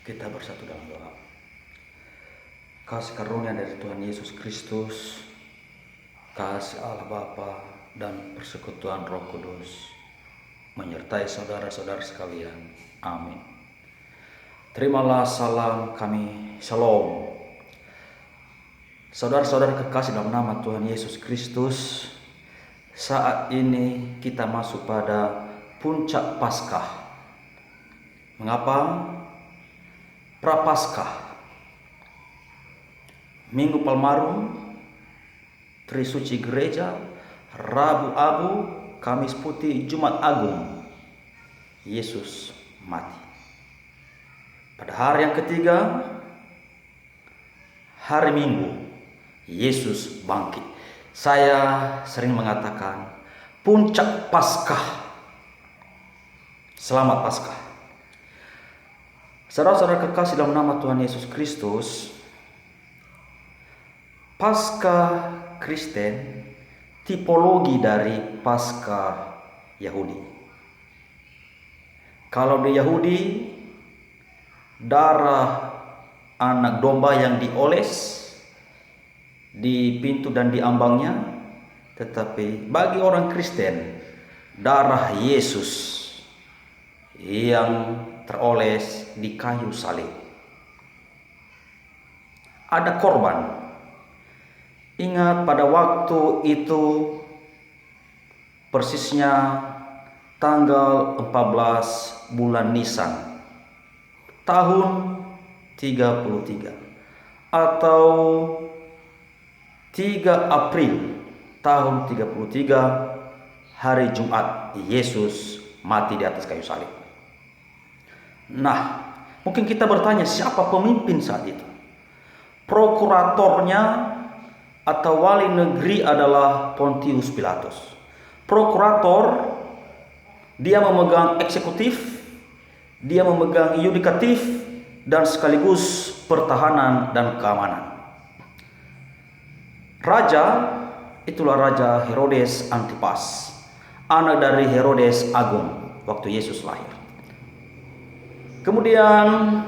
Kita bersatu dalam doa. Kasih karunia dari Tuhan Yesus Kristus, kasih Allah Bapa dan persekutuan Roh Kudus menyertai saudara-saudara sekalian. Amin. Terimalah salam kami, Shalom. Saudara-saudara kekasih dalam nama Tuhan Yesus Kristus, saat ini kita masuk pada puncak Paskah. Mengapa? Prapaskah, Minggu Palmarum, Trisuci Gereja, Rabu Abu, Kamis Putih, Jumat Agung, Yesus mati. Pada hari yang ketiga, hari Minggu, Yesus bangkit. Saya sering mengatakan puncak Paskah. Selamat Paskah. Saudara-saudara kekasih dalam nama Tuhan Yesus Kristus, Paskah Kristen tipologi dari Paskah Yahudi. Kalau di Yahudi, darah anak domba yang dioles di pintu dan di ambangnya, tetapi bagi orang Kristen, darah Yesus yang teroles di kayu salib. Ada korban. Ingat pada waktu itu persisnya tanggal 14 bulan Nisan tahun 33 atau 3 April tahun 33, hari Jumat, Yesus mati di atas kayu salib. Nah, mungkin kita bertanya, siapa pemimpin saat itu? Prokuratornya atau wali negeri adalah Pontius Pilatus. Prokurator, dia memegang eksekutif, dia memegang yudikatif, dan sekaligus pertahanan dan keamanan. Raja, itulah Raja Herodes Antipas, anak dari Herodes Agung waktu Yesus lahir. Kemudian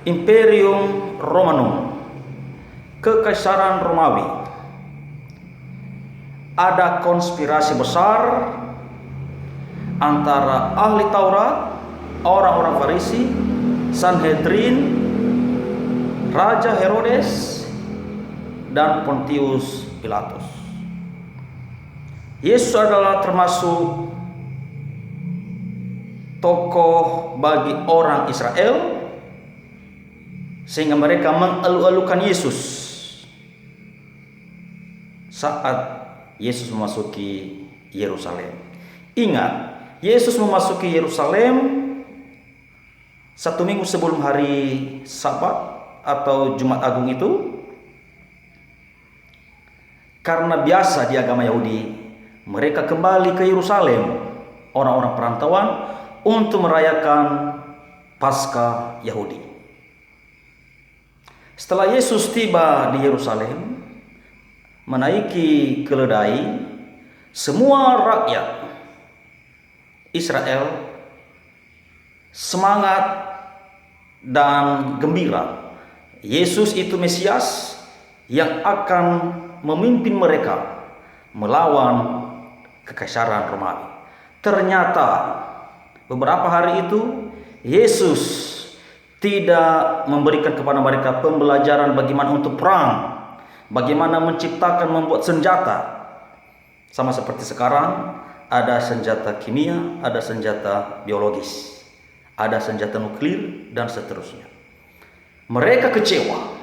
Imperium Romanum, Kekaisaran Romawi. Ada konspirasi besar antara ahli Taurat, orang-orang Farisi, Sanhedrin, Raja Herodes, dan Pontius Pilatus. Yesus adalah termasuk tokoh bagi orang Israel, sehingga mereka mengeluh-elukan Yesus saat Yesus memasuki Yerusalem. Ingat, Yesus memasuki Yerusalem 1 minggu sebelum hari Sabat atau Jumat Agung itu, karena biasa di agama Yahudi mereka kembali ke Yerusalem, orang-orang perantauan, untuk merayakan Paskah Yahudi. Setelah Yesus tiba di Yerusalem, menaiki keledai, semua rakyat Israel semangat dan gembira. Yesus itu Mesias yang akan memimpin mereka melawan Kekaisaran Romawi. Ternyata beberapa hari itu Yesus tidak memberikan kepada mereka pembelajaran bagaimana untuk perang, bagaimana menciptakan, membuat senjata. Sama seperti sekarang, ada senjata kimia, ada senjata biologis, ada senjata nuklir, dan seterusnya. Mereka kecewa.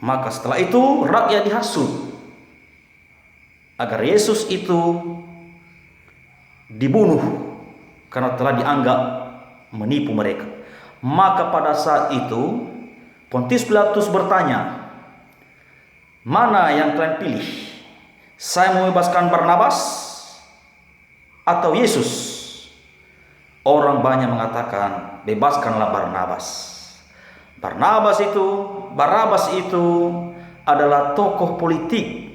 Maka setelah itu rakyat dihasut agar Yesus itu dibunuh karena telah dianggap menipu mereka. Maka pada saat itu Pontius Pilatus bertanya, mana yang kalian pilih? Saya membebaskan Barnabas atau Yesus? Orang banyak mengatakan, bebaskanlah Barnabas. Barnabas itu adalah tokoh politik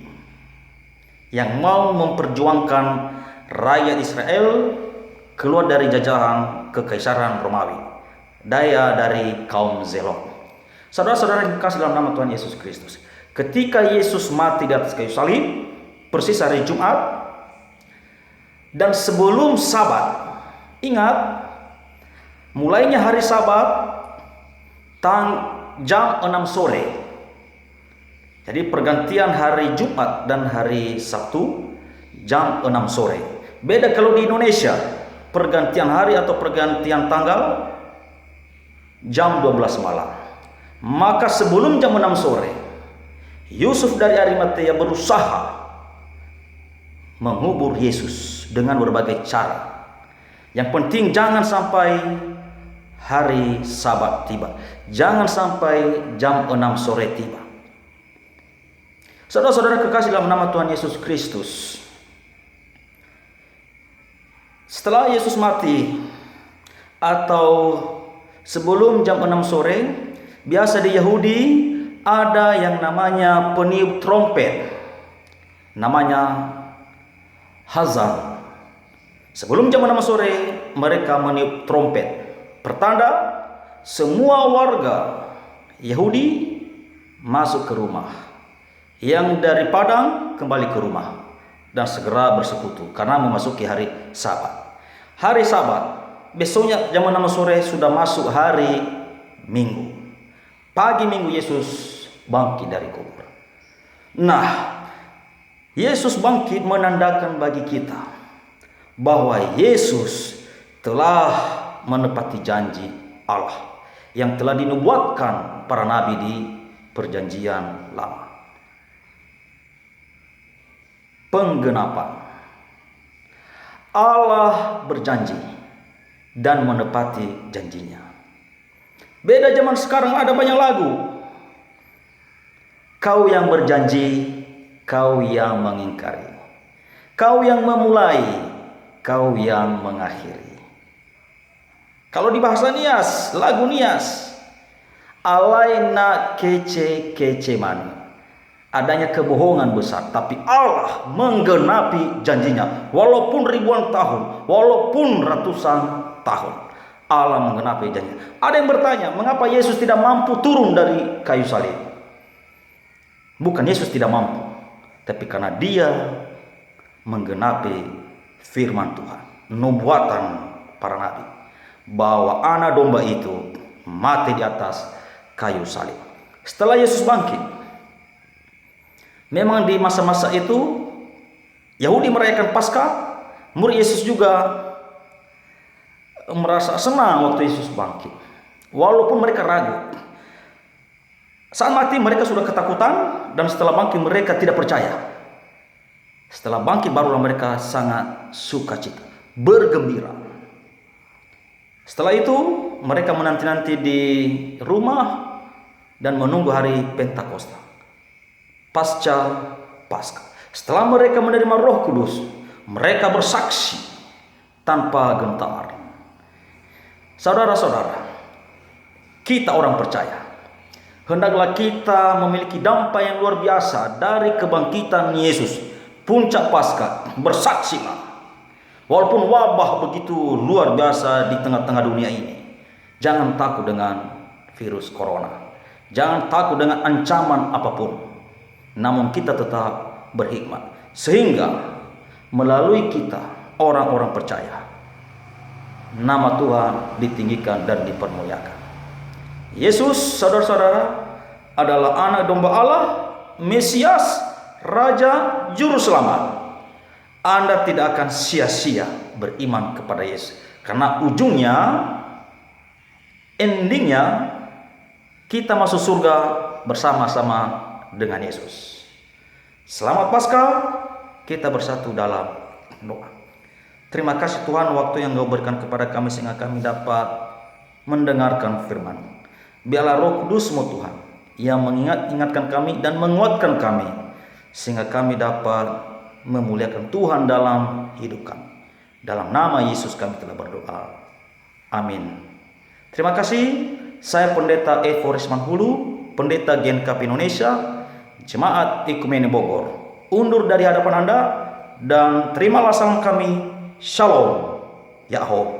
yang mau memperjuangkan rakyat Israel keluar dari jajahan Kekaisaran Romawi. daya dari kaum Zelot. Saudara-saudara yang dikasih dalam nama Tuhan Yesus Kristus, ketika Yesus mati di atas kayu salib, persis hari Jumat, dan sebelum Sabat, ingat, mulainya hari Sabat jam 6 sore. Jadi pergantian hari Jumat dan hari Sabtu jam 6 sore. Beda kalau di Indonesia, pergantian hari atau pergantian tanggal jam 12 malam. Maka sebelum jam 6 sore, Yusuf dari Arimatea berusaha mengubur Yesus dengan berbagai cara. Yang penting jangan sampai hari Sabat tiba. Jangan sampai jam 6 sore tiba. Saudara-saudara kekasih dalam nama Tuhan Yesus Kristus, setelah Yesus mati atau sebelum jam 6 sore, biasa di Yahudi ada yang namanya peniup trompet, namanya Hazan. Sebelum jam 6 sore mereka meniup trompet, pertanda semua warga Yahudi masuk ke rumah. Yang dari padang kembali ke rumah dan segera bersekutu karena memasuki hari Sabat. Hari Sabat, besoknya jam 6 sore sudah masuk hari Minggu. Pagi Minggu Yesus bangkit dari kubur. Nah, Yesus bangkit menandakan bagi kita bahwa Yesus telah menepati janji Allah yang telah dinubuatkan para nabi di Perjanjian Lama. Penggenapan. Allah berjanji dan menepati janjinya. Beda zaman sekarang, ada banyak lagu. Kau yang berjanji, kau yang mengingkari. Kau yang memulai, kau yang mengakhiri. Kalau di bahasa Nias, lagu Nias, alaina kece mani. Adanya kebohongan besar, tapi Allah menggenapi janjinya. Walaupun ribuan tahun, walaupun ratusan tahun, Allah menggenapi janjinya. Ada yang bertanya, mengapa Yesus tidak mampu turun dari kayu salib? Bukan Yesus tidak mampu, tapi karena Dia menggenapi firman Tuhan, nubuatan para nabi, bahwa anak domba itu mati di atas kayu salib. Setelah Yesus bangkit, memang di masa-masa itu Yahudi merayakan Paskah. Murid Yesus juga merasa senang waktu Yesus bangkit, walaupun mereka ragu. Saat mati mereka sudah ketakutan, dan setelah bangkit mereka tidak percaya. Setelah bangkit barulah mereka sangat sukacita, bergembira. Setelah itu mereka menanti-nanti di rumah dan menunggu hari Pentakosta, pasca Paskah. Setelah mereka menerima Roh Kudus, mereka bersaksi tanpa gentar. Saudara-saudara, kita orang percaya, hendaklah kita memiliki dampak yang luar biasa dari kebangkitan Yesus, puncak Paskah. Bersaksilah, walaupun wabah begitu luar biasa di tengah-tengah dunia ini. Jangan takut dengan virus corona, jangan takut dengan ancaman apapun. Namun kita tetap berhikmat, sehingga melalui kita orang-orang percaya, nama Tuhan ditinggikan dan dipermuliakan. Yesus, saudara-saudara, adalah anak domba Allah, Mesias, Raja, Juru Selamat. Anda tidak akan sia-sia beriman kepada Yesus, karena ujungnya, endingnya, kita masuk surga bersama-sama dengan Yesus. Selamat Paskah, kita bersatu dalam doa. Terima kasih Tuhan, waktu yang Kau berikan kepada kami sehingga kami dapat mendengarkan firman. Biarlah Roh Kudus-Mu Tuhan yang mengingatkan kami dan menguatkan kami, sehingga kami dapat memuliakan Tuhan dalam hidup kami. Dalam nama Yesus kami telah berdoa. Amin. Terima kasih. Saya Pendeta Evo Risman Hulu, Pendeta GNKP Indonesia, Jemaat Ekumene Bogor, undur dari hadapan Anda dan terimalah salam kami. Shalom. Yahoo.